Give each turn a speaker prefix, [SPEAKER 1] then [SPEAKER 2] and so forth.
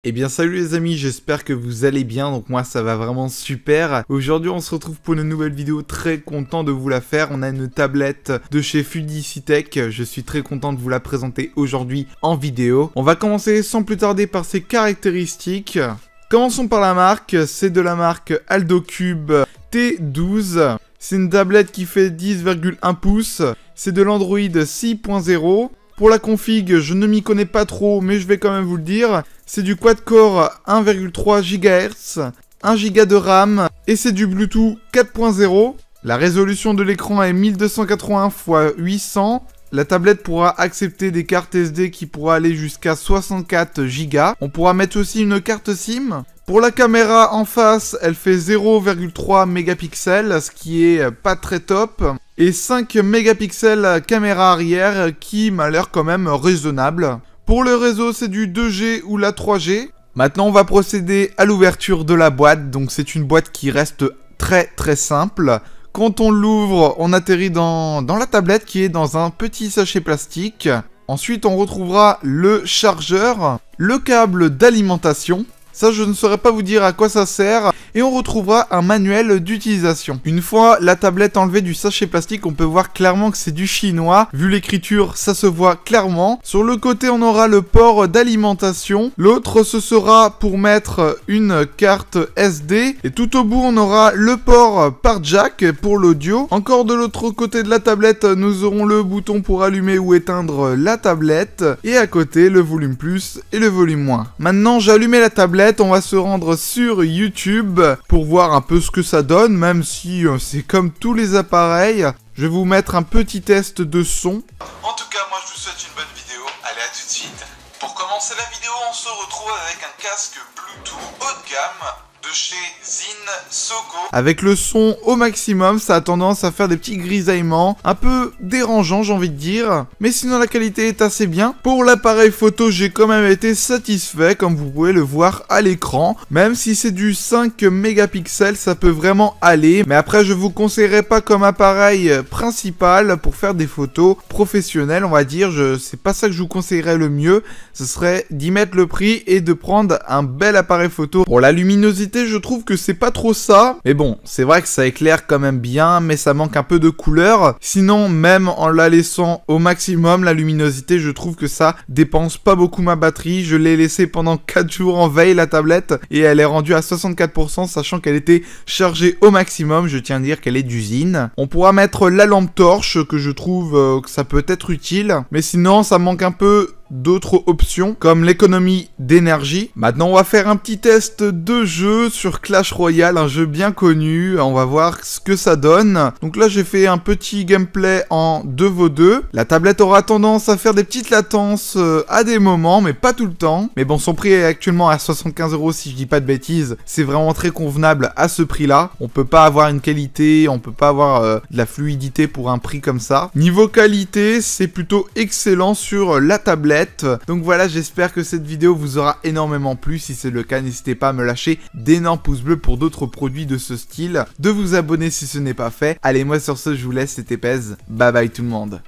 [SPEAKER 1] Eh bien salut les amis, j'espère que vous allez bien, donc moi ça va vraiment super. Aujourd'hui on se retrouve pour une nouvelle vidéo, très content de vous la faire. On a une tablette de chez Fudicitech, je suis très content de vous la présenter aujourd'hui en vidéo. On va commencer sans plus tarder par ses caractéristiques. Commençons par la marque, c'est de la marque AldoCube T12. C'est une tablette qui fait 10,1 pouces, c'est de l'Android 6.0. Pour la config, je ne m'y connais pas trop, mais je vais quand même vous le dire. C'est du quad-core 1,3 GHz, 1 Go de RAM, et c'est du Bluetooth 4.0. La résolution de l'écran est 1280 x 800. La tablette pourra accepter des cartes SD qui pourra aller jusqu'à 64 Go. On pourra mettre aussi une carte SIM. Pour la caméra en face, elle fait 0,3 mégapixels, ce qui est pas très top. Et 5 mégapixels caméra arrière, qui m'a l'air quand même raisonnable. Pour le réseau, c'est du 2G ou la 3G. Maintenant, on va procéder à l'ouverture de la boîte. Donc, c'est une boîte qui reste très simple. Quand on l'ouvre, on atterrit dans la tablette qui est dans un petit sachet plastique. Ensuite, on retrouvera le chargeur, le câble d'alimentation. Ça, je ne saurais pas vous dire à quoi ça sert. Et on retrouvera un manuel d'utilisation. Une fois la tablette enlevée du sachet plastique, on peut voir clairement que c'est du chinois. Vu l'écriture, ça se voit clairement. Sur le côté, on aura le port d'alimentation. L'autre, ce sera pour mettre une carte SD. Et tout au bout, on aura le port par jack pour l'audio. Encore de l'autre côté de la tablette, nous aurons le bouton pour allumer ou éteindre la tablette. Et à côté, le volume plus et le volume moins. Maintenant, j'ai allumé la tablette. On va se rendre sur YouTube pour voir un peu ce que ça donne, même si c'est comme tous les appareils. Je vais vous mettre un petit test de son.
[SPEAKER 2] En tout cas, moi je vous souhaite une bonne vidéo. Allez, à tout de suite. Pour commencer la vidéo, on se retrouve avec un casque Bluetooth haut de gamme de chez Zinsoko.
[SPEAKER 1] Avec le son au maximum, ça a tendance à faire des petits grisaillements, un peu dérangeants j'ai envie de dire, mais sinon la qualité est assez bien. Pour l'appareil photo, j'ai quand même été satisfait, comme vous pouvez le voir à l'écran. Même si c'est du 5 mégapixels, ça peut vraiment aller, mais après je vous conseillerais pas comme appareil principal pour faire des photos professionnelles, on va dire. C'est pas ça que je vous conseillerais le mieux, ce serait d'y mettre le prix et de prendre un bel appareil photo. Pour la luminosité, je trouve que c'est pas trop ça. Mais bon, c'est vrai que ça éclaire quand même bien, mais ça manque un peu de couleur. Sinon, même en la laissant au maximum, la luminosité, je trouve que ça dépense pas beaucoup ma batterie. Je l'ai laissée pendant 4 jours en veille, la tablette, et elle est rendue à 64%, sachant qu'elle était chargée au maximum. Je tiens à dire qu'elle est d'usine. On pourra mettre la lampe torche, que je trouve que ça peut être utile. Mais sinon, ça manque un peu d'autres options comme l'économie d'énergie. Maintenant on va faire un petit test de jeu sur Clash Royale, un jeu bien connu. On va voir ce que ça donne. Donc là j'ai fait un petit gameplay en 2v2. La tablette aura tendance à faire des petites latences à des moments, mais pas tout le temps. Mais bon, son prix est actuellement à 75 € si je dis pas de bêtises. C'est vraiment très convenable à ce prix là. On peut pas avoir une qualité, on peut pas avoir de la fluidité pour un prix comme ça. Niveau qualité, c'est plutôt excellent sur la tablette. Donc voilà, j'espère que cette vidéo vous aura énormément plu. Si c'est le cas, n'hésitez pas à me lâcher d'énormes pouces bleus pour d'autres produits de ce style, de vous abonner si ce n'est pas fait. Allez, moi sur ce, je vous laisse, c'était Pez. Bye bye tout le monde.